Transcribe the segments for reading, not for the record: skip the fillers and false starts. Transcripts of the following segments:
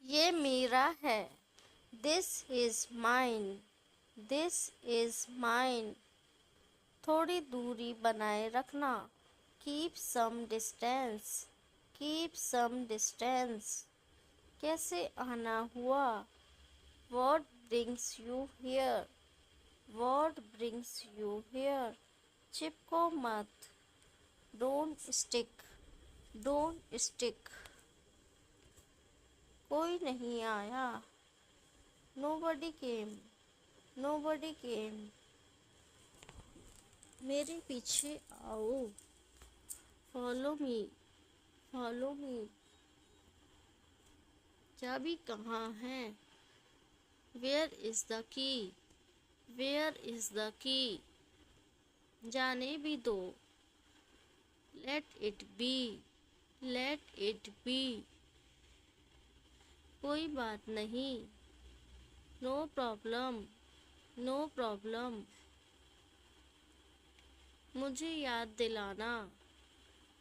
ये मेरा है। This is mine. This is mine. थोड़ी दूरी बनाए रखना। Keep some distance. Keep some distance. कैसे आना हुआ? What brings you here? What brings you here? चिपको मत। Don't stick. Don't stick. कोई नहीं आया। Nobody came. Nobody came. मेरे पीछे आओ। Follow me. Follow me. चाबी कहाँ है? Where is the key? Where is the key? जाने भी दो। Let it be. Let it be. कोई बात नहीं। No problem. No problem. मुझे याद दिलाना।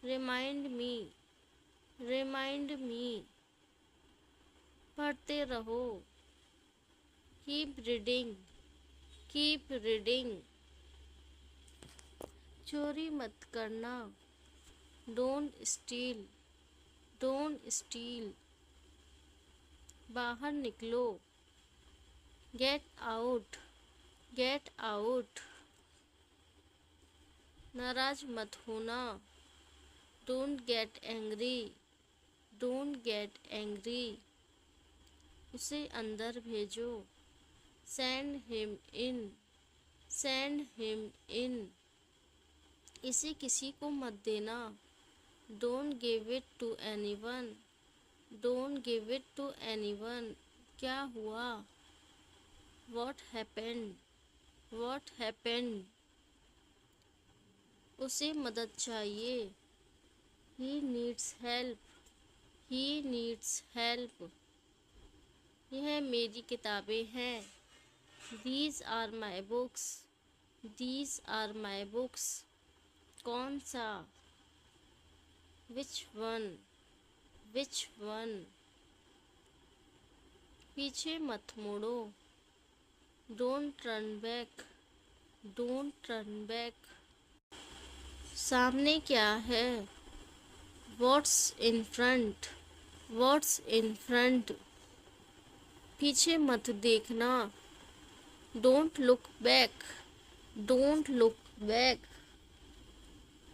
Remind me. Remind me. पढ़ते रहो। Keep reading. Keep reading. चोरी मत करना। Don't steal. Don't steal. बाहर निकलो। Get out. Get out. नाराज मत होना। Don't get angry. Don't get angry. उसे अंदर भेजो। Send him in. Send him in. इसे किसी को मत देना। Don't give it to anyone. Don't give it to anyone. क्या हुआ? What happened? What happened? उसे मदद चाहिए। He needs help. He needs help. यह मेरी किताबें हैं। These are my books. These are my books. कौन सा? Which one? Which one? पीछे मत मुड़ो। Don't turn back. Don't turn back. सामने क्या है? What's in front? What's in front? पीछे मत देखना। Don't look back. Don't look back.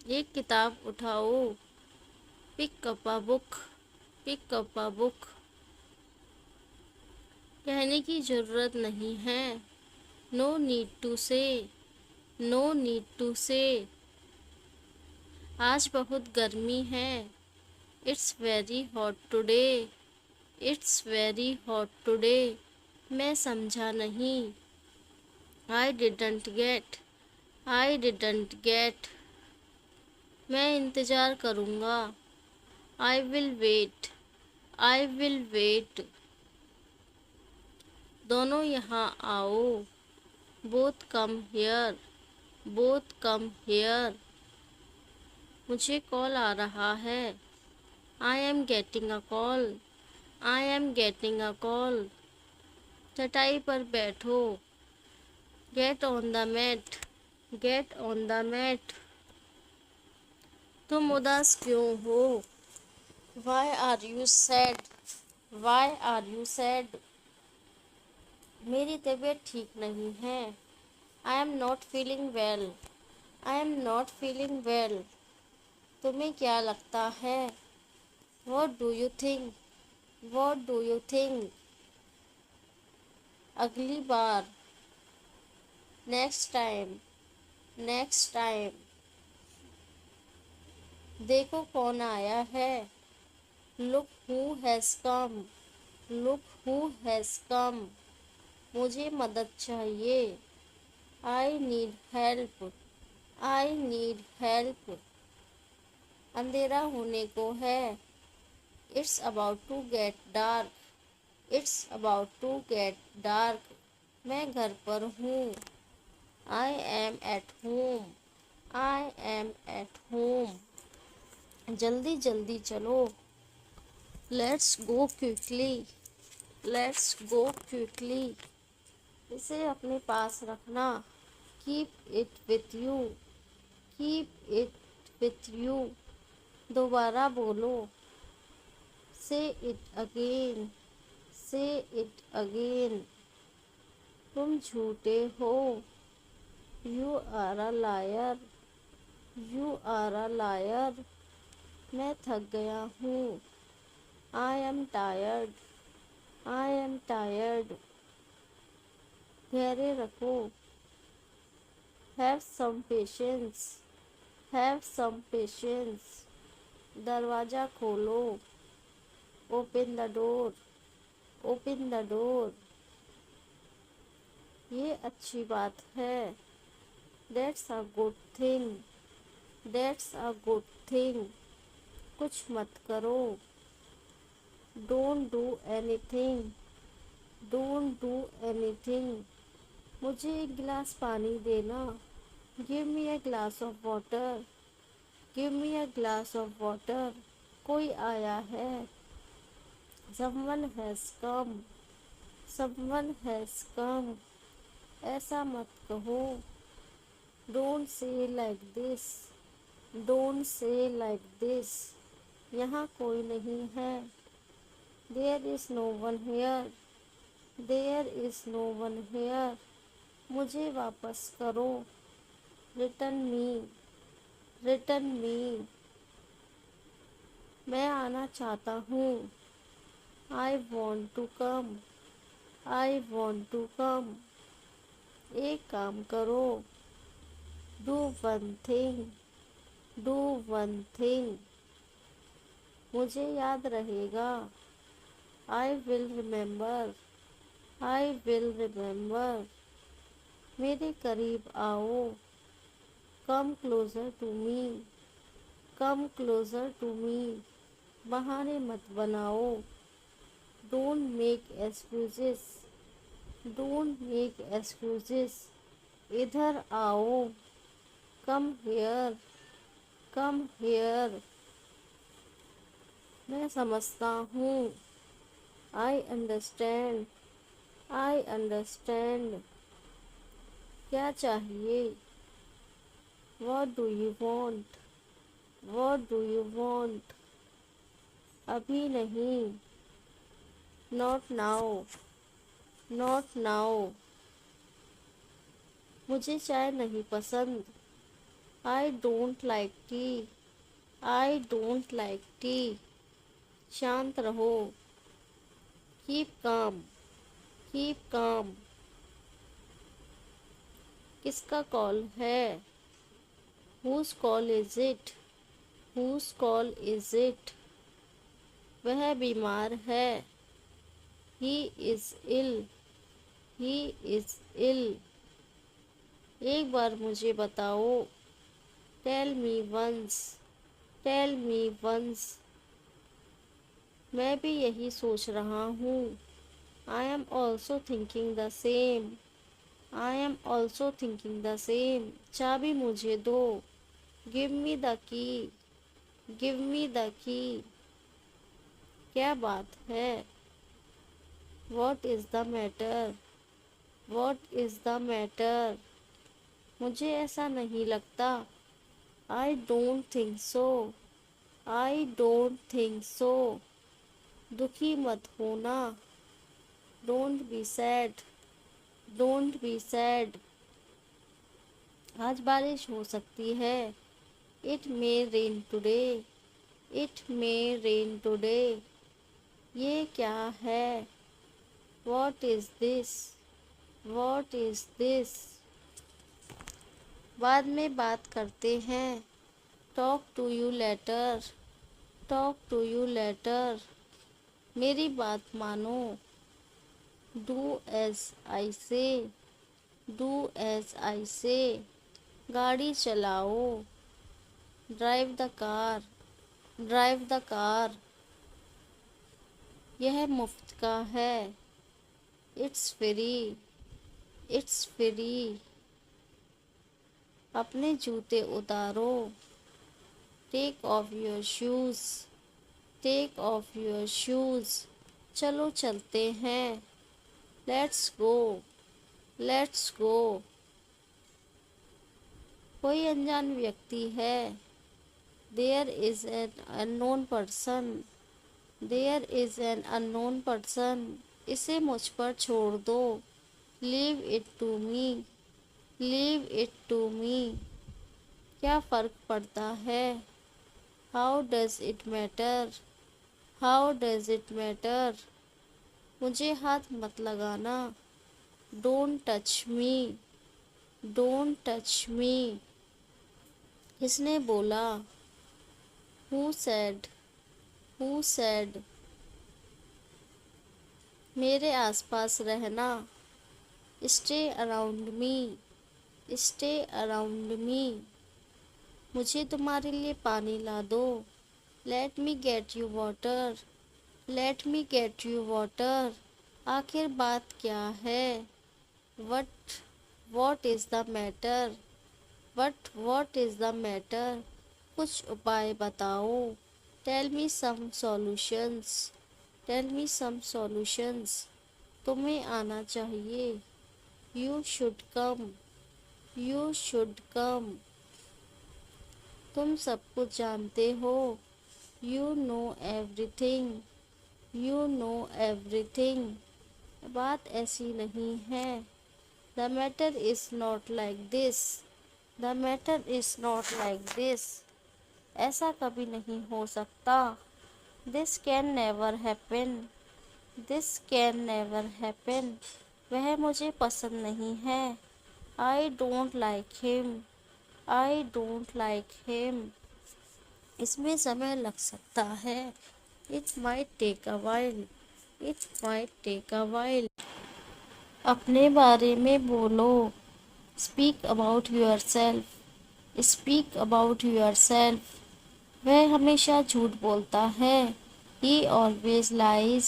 एक किताब उठाओ। Pick up a book. Pick up a book. कहने की ज़रूरत नहीं है। No need to say. No need to say. आज बहुत गर्मी है। It's very hot today. It's very hot today. मैं समझा नहीं। I didn't get. I didn't get. मैं इंतज़ार करूँगा। I will wait. I will wait. दोनों यहाँ आओ। Both come here. Both come here. मुझे कॉल आ रहा है। I am getting a call. I am getting a call. चटाई पर बैठो। Get on the mat. Get on the mat. तुम उदास क्यों हो? Why are you sad? Why are you sad? मेरी तबीयत ठीक नहीं है। I am not feeling well. I am not feeling well. तुम्हें क्या लगता है? What do you think? What do you think? अगली बार। Next time. Next time. देखो कौन आया है। Look who has come. Look who has come. मुझे मदद चाहिए। I need help. I need help. अंधेरा होने को है। It's about to get dark. It's about to get dark. मैं घर पर हूँ। I am at home. I am at home. जल्दी जल्दी चलो। Let's go quickly. Let's go quickly. इसे अपने पास रखना। Keep it with you. Keep it with you. दोबारा बोलो। Say it again. Say it again. तुम झूठे हो। You are a liar. You are a liar. मैं थक गया हूँ। I am tired. I am tired. धैर्य रखो। Have some patience. Have some patience. दरवाज़ा खोलो। Open the door. Open the door. ये अच्छी बात है। That's a good thing. That's a good thing. कुछ मत करो। Don't do anything. Don't do anything. मुझे एक गिलास पानी देना। Give me a glass of water. Give me a glass of water. कोई आया है। Someone has come. Someone has come. ऐसा मत कहो। Don't say like this. Don't say like this. यहाँ कोई नहीं है। There is no one here. There is no one here. मुझे वापस करो। रिटर्न मी। Return me. मैं आना चाहता हूँ। I want to come. I want to come. एक काम करो। Do one thing. Do one thing. मुझे याद रहेगा। I will remember. I will remember. मेरे करीब आओ। Come closer to me. Come closer to me. बहाने मत बनाओ। Don't make excuses. Don't make excuses. इधर आओ। Come here. Come here. मैं समझता हूँ। I understand. I understand. क्या चाहिए। What do you want. What do you want. अभी नहीं। Not now. Not now. मुझे चाय नहीं पसंद। I don't like tea. I don't like tea. शांत रहो। Keep calm. Keep calm. किसका कॉल है। Whose call is it. Whose call is it. वह बीमार है। He is ill. He is ill. एक बार मुझे बताओ। Tell me once. Tell me once. मैं भी यही सोच रहा हूँ। I am also thinking the same. I am also thinking the same. चाबी मुझे दो। Give me the key. Give me the key. क्या बात है। What is the matter. What is the matter. मुझे ऐसा नहीं लगता। I don't think so. I don't think so. दुखी मत होना। Don't be sad. Don't be sad. आज बारिश हो सकती है। It may rain today. It may rain today. ये क्या है। What is this. What is this. बाद में बात करते हैं। Talk to you later. Talk to you later. मेरी बात मानो। डू एज आई से। Do as I say. गाड़ी चलाओ। Drive the car. Drive the car. यह मुफ्त का है। It's free. It's free. अपने जूते उतारो। Take off your shoes. Take off your shoes. चलो चलते हैं। Let's go, let's go. कोई अनजान व्यक्ति है। There is an unknown person, there is an unknown person. इसे मुझ पर छोड़ दो। Leave it to me, leave it to me. क्या फ़र्क पड़ता है। How does it matter, how does it matter. मुझे हाथ मत लगाना। Don't touch me, don't touch me. किसने बोला। Who said, who said. मेरे आसपास रहना। Stay around me, stay around me. मुझे तुम्हारे लिए पानी ला दो। Let me get you water, let me get you water. आखिर बात क्या है। What, what is the matter, what is the matter. कुछ उपाय बताओ। टेल मी सम सॉल्यूशंस, टेल मी सम सॉल्यूशंस। तुम्हें आना चाहिए। You should come, you should come. तुम सब कुछ जानते हो। You know everything, you know everything. बात ऐसी नहीं है। The matter is not like this, the matter is not like this. ऐसा कभी नहीं हो सकता। This can never happen, this can never happen. वह मुझे पसंद नहीं है। I don't like him, I don't like him. इसमें समय लग सकता है। It might take a while, it might take a while. अपने बारे में बोलो। Speak about yourself, speak about yourself. वह हमेशा झूठ बोलता है। He always lies,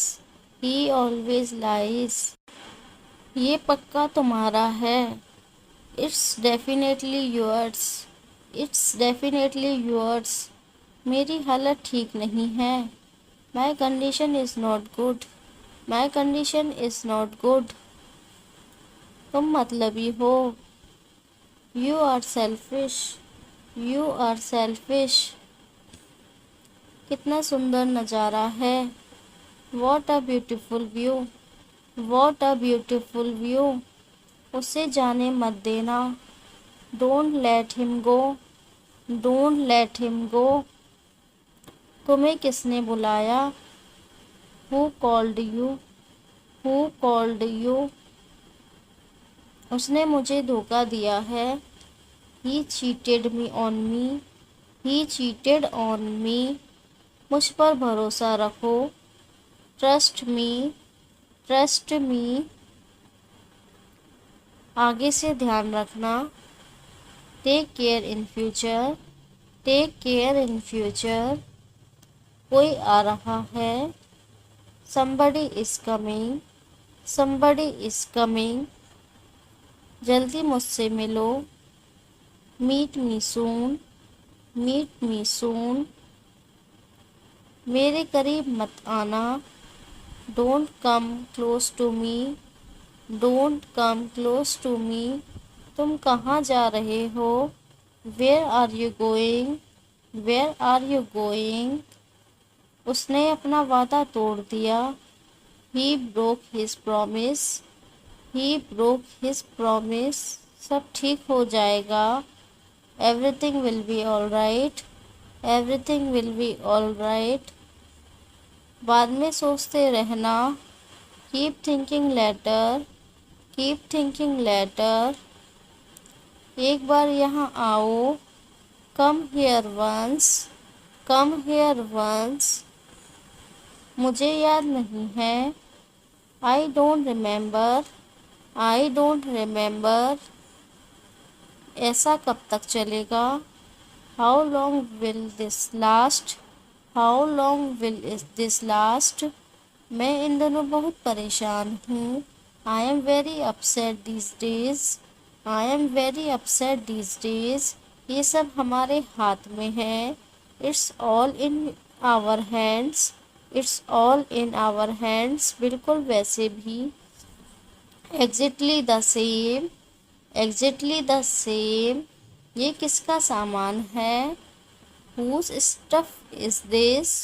he always lies. ये पक्का तुम्हारा है। It's definitely yours, it's definitely yours. मेरी हालत ठीक नहीं है। My condition is not good, my condition is not good. तुम मतलबी हो। You are selfish, you are selfish. कितना सुंदर नज़ारा है। What a beautiful view, what a beautiful view. उसे जाने मत देना। Don't let him go, don't let him go. तुम्हें किसने बुलाया। Who called you, who called you. उसने मुझे धोखा दिया है। He cheated me on me, he cheated on me. मुझ पर भरोसा रखो। Trust me, trust me. आगे से ध्यान रखना। Take care in future, take care in future. कोई आ रहा है। somebody is coming, somebody is coming। जल्दी मुझसे मिलो। Meet me soon, meet me soon. मेरे करीब मत आना। Don't come close to me, don't come close to me. तुम कहाँ जा रहे हो। Where are you going, where are you going. उसने अपना वादा तोड़ दिया। He broke his promise, he broke his promise. सब ठीक हो जाएगा। Everything will be all right, everything will be all right. बाद में सोचते रहना। Keep thinking letter, keep thinking later. एक बार यहाँ आओ। Come here once, come here once. मुझे याद नहीं है। I don't remember, I don't remember. ऐसा कब तक चलेगा। How long will this last, how long will this last. मैं इन दिनों बहुत परेशान हूँ। I am very upset these days, I am very upset these days. ये सब हमारे हाथ में है। It's all in our hands, it's all in our hands, बिल्कुल वैसे भी। Exactly the same, exactly the same, ये किसका सामान है? Whose stuff is this,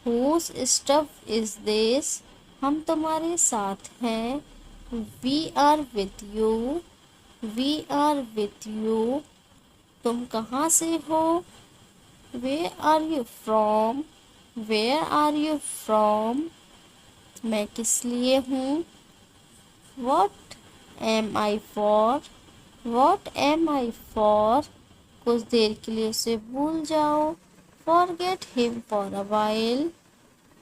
whose stuff is this, हम तुम्हारे साथ हैं। We are with you, we are with you, तुम कहाँ से हो? Where are you from, where are you from, मैं किस लिए हूँ? What am I for, what am I for, कुछ देर के लिए उसे भूल जाओ। Forget him for a while,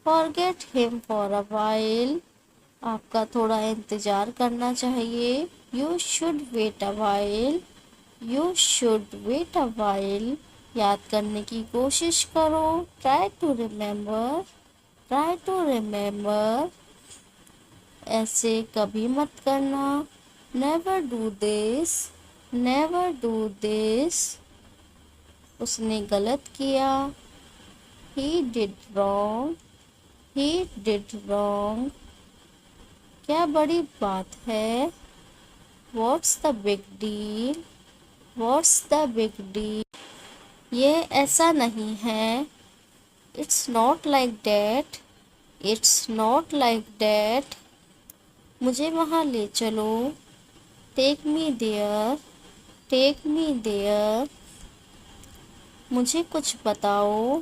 forget him for a while, आपका थोड़ा इंतज़ार करना चाहिए। You should wait a while, you should wait a while, याद करने की कोशिश करो। Try to remember, try to remember, ऐसे कभी मत करना। Never do this, never do this, उसने गलत किया। He did wrong, he did wrong, क्या बड़ी बात है? What's the big deal, what's the big deal, ये ऐसा नहीं है। It's not like that, it's not like that, मुझे वहाँ ले चलो। Take me there, take me there, मुझे कुछ बताओ।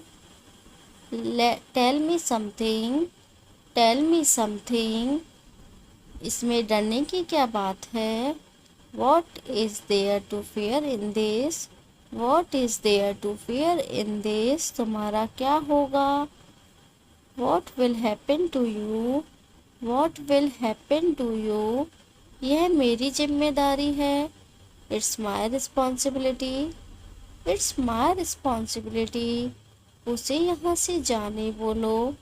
Tell me something, tell me something, इसमें डरने की क्या बात है? What is there to fear in this, what is there to fear in this, तुम्हारा क्या होगा? What will happen to you, what will happen to you, यह मेरी जिम्मेदारी है। It's my responsibility, it's my responsibility, उसे यहाँ से जाने बोलो।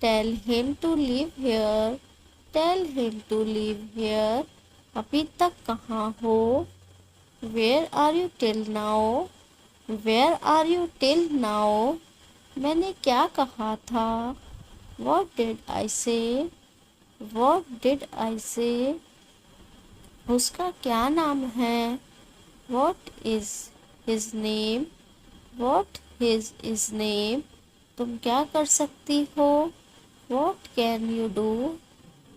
Tell him to leave here, tell him to leave here, अभी तक कहाँ हो? Where are you till now, where are you till now, मैंने क्या कहा था? वॉट डिड आई से, वॉट डिड आई से, उसका क्या नाम है? What is his name, what is name, तुम क्या कर सकती हो? What can you do,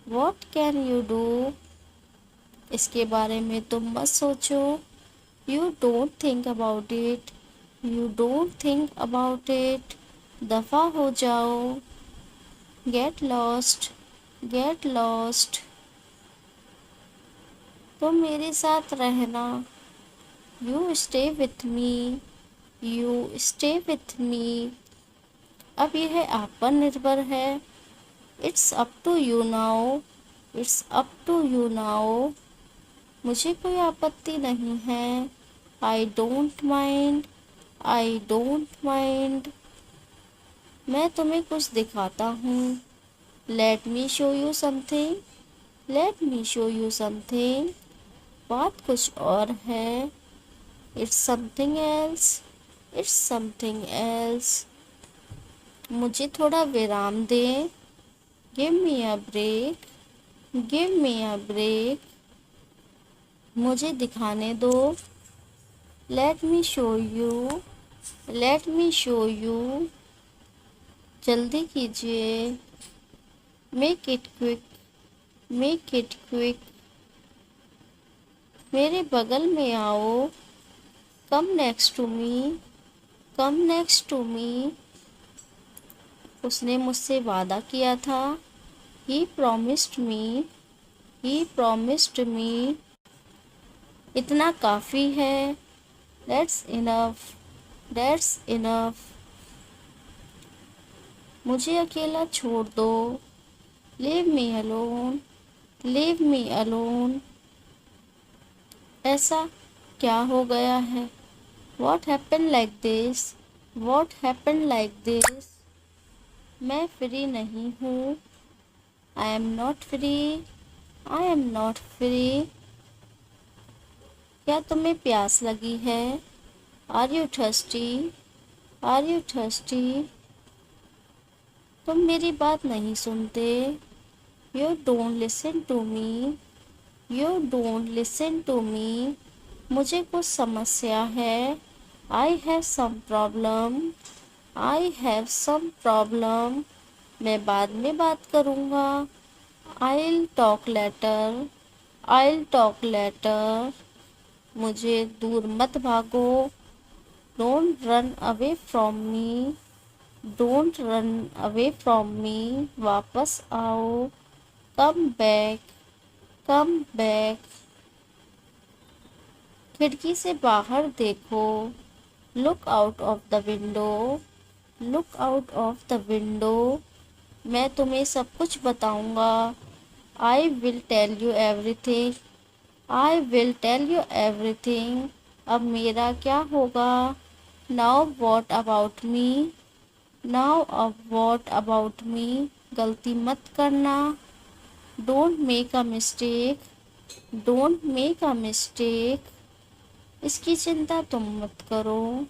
what can you do, इसके बारे में तुम मत सोचो। You don't think about it, you don't think about it, दफ़ा हो जाओ। गेट लॉस्ट, गेट लॉस्ट, तुम मेरे साथ रहना। You stay with me, you stay with me, अब यह आप पर निर्भर है। It's up to you now, it's up to you now, मुझे कोई आपत्ति नहीं है। I don't mind, I don't mind, मैं तुम्हें कुछ दिखाता हूँ। Let me show you something, let me show you something, बात कुछ और है। It's something else, it's something else, मुझे थोड़ा विराम दें। Give me a break, give me a break, मुझे दिखाने दो। Let me show you, let me show you, जल्दी कीजिए। Make it quick, make it quick, मेरे बगल में आओ। Come next to me, come next to me, उसने मुझसे वादा किया था। He promised me, he promised मी, इतना काफ़ी है। दैट्स इनफ, दैट्स इनफ, मुझे अकेला छोड़ दो। Leave me alone, leave me alone, ऐसा क्या हो गया है? What happen like this, what happen like this, मैं फ्री नहीं हूँ। I am not free, I am not free, क्या तुम्हें प्यास लगी है? Are you thirsty, are you thirsty, तुम मेरी बात नहीं सुनते। You don't listen to me. You don't listen to me. मुझे कुछ समस्या है। I have some problem. I have some problem. मैं बाद में बात करूँगा। I'll talk later. I'll talk later. मुझे दूर मत भागो। Don't run away from me. Don't run away from me. वापस आओ। Come back. Come back. खिड़की से बाहर देखो। Look out of the window. Look out of the window. मैं तुम्हें सब कुछ बताऊंगा। I will tell you everything. I will tell you everything. अब मेरा क्या होगा? Now what about me? Now अब what about me? गलती मत करना। Don't make a mistake. Don't make a mistake. इसकी चिंता तुम मत करो।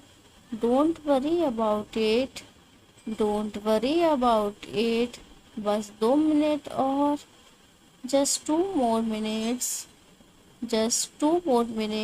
Don't worry about it. Don't worry about it. बस 2 मिनट और। Just 2 more minutes. Just 2 more minutes.